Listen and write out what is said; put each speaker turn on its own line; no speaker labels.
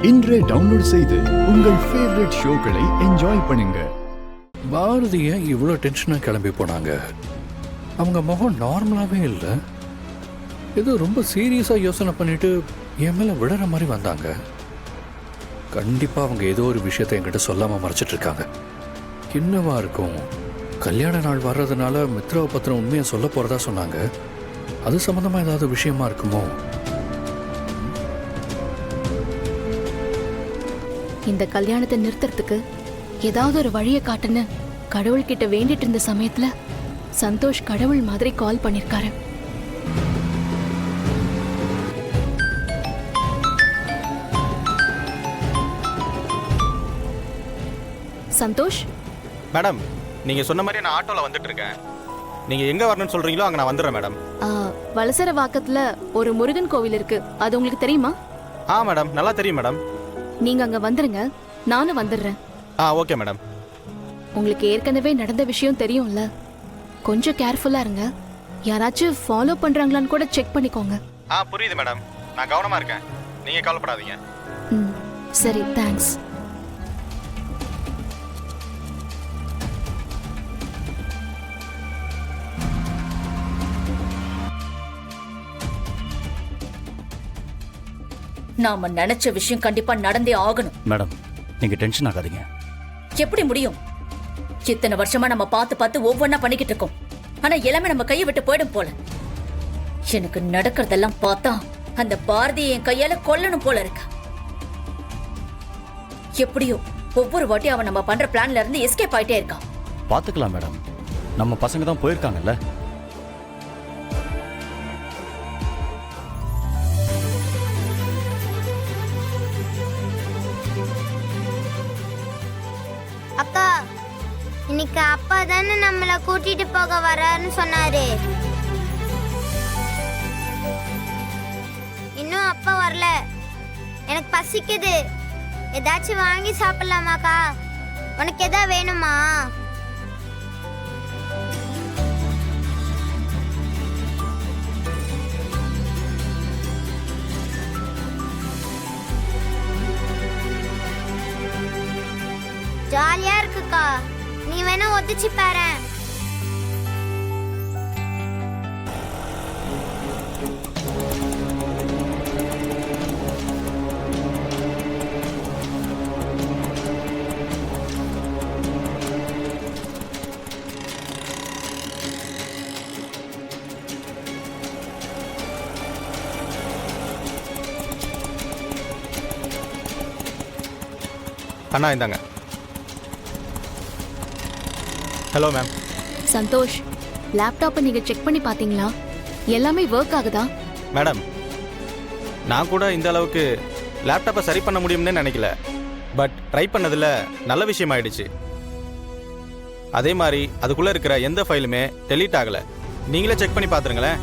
இன்றே டவுன்லோட் செய்து உங்கள் ஃபேவரட் ஷோக்களை என்ஜாய் பண்ணுங்க.
பாரதிய இவ்வளோ டென்ஷனாக கிளம்பி போனாங்க. அவங்க முகம் நார்மலாகவே இல்லை. ஏதோ ரொம்ப சீரியஸாக யோசனை பண்ணிட்டு என் மேலே விடுற மாதிரி வந்தாங்க. கண்டிப்பாக அவங்க ஏதோ ஒரு விஷயத்தை என்கிட்ட சொல்லாமல் மறைச்சிட்டு இருக்காங்க. என்னவா இருக்கும்? கல்யாண நாள் வர்றதுனால மித்ராவை பத்திரம் உண்மையை சொல்ல போகிறதா சொன்னாங்க. அது சம்மந்தமாக ஏதாவது விஷயமா இருக்குமோ?
இந்த கல்யாணத்தை நிறுத்துறதுக்கு ஏதாவது ஒரு வழியை காட்டுன்னு கடவுள்கிட்ட வேண்டிட்டு இருந்த சமயத்துல சந்தோஷ் கடவுள் மாதிரி கால் பண்ணிருக்காரு. சந்தோஷ்
மேடம், நீங்க சொன்ன மாதிரி நான் ஆட்டோல வந்துட்டு இருக்கேன். நீங்க எங்க வரணும்னு சொல்றீங்களோ அங்க நான் வந்துடுறேன் மேடம்.
வலசர வாக்கத்துல ஒரு முருகன் கோவில் இருக்கு, அது உங்களுக்கு தெரியுமா?
மேடம், நல்லா தெரியும் மேடம்.
நீங்க அங்க வந்துருங்க, நானும் வந்துடுறேன்.
Okay madam.
உங்களுக்கு ஏற்கனவே நடந்த விஷயம் தெரியும்ல, கொஞ்சம் கேர்ஃபுல்லா இருங்க. யாராச்சும் ஃபாலோ பண்றாங்களான்னு கூட செக் பண்ணிக்கோங்க.
புரியுது மேடம், நான் கவனமா இருக்கேன், நீங்க கவலைப்படாதீங்க.
சரி, தேங்க்ஸ்.
நாம நினைச்ச விஷயம் கண்டிப்பா நடந்தே ஆகணும்.
மேடம், நீங்க டென்ஷன் ஆகாதீங்க.
எப்படி முடியும்? இத்தனை வருஷமா நம்ம பார்த்து பார்த்து ஒவ்வொன்னா பண்ணிக்கிட்டு இருக்கோம். ஆனா எல்லாமே நம்ம கையை விட்டு போயிடும் போல. எனக்கு நடக்கிறதெல்லாம் பார்த்தா அந்த பாரதியை என் கையால கொல்லணும் போல இருக்கு. எப்படியோ ஒவ்வொரு வாட்டி அவன் நம்ம பண்ற பிளான்ல இருந்து எஸ்கேப் ஆயிட்டே இருக்கான்.
பாத்துக்கலாம் மேடம், நம்ம பசங்க தான் போயிருக்காங்கல்ல.
அக்கா, இன்னைக்கு அப்பா தானே நம்மள கூட்டிட்டு போக வராருன்னு சொன்னாரு. இன்னும் அப்பா வரல. எனக்கு பசிக்குது, ஏதாச்சும் வாங்கி சாப்பிடலாமாக்கா? உனக்கு எதா வேணுமா? ஜாலியா இருக்குக்கா, நீ வேணா ஒத்திச்சு பாரு.
அண்ணா இந்தாங்க. Hello ma'am.
சந்தோஷ், லேப்டாப்பை நீங்க செக் பண்ணி பாத்தீங்களா? எல்லாமே ஒர்க் ஆகுதா?
மேடம், நான் கூட இந்த அளவுக்கு லேப்டாப்பை சரி பண்ண முடியும்னு நினைக்கல. பட் ட்ரை பண்ணதில் நல்ல விஷயம் ஆயிடுச்சு. அதே மாதிரி அதுக்குள்ளே இருக்கிற எந்த ஃபைலுமே டெலீட் ஆகலை. நீங்களே செக் பண்ணி பார்த்துருங்களேன்.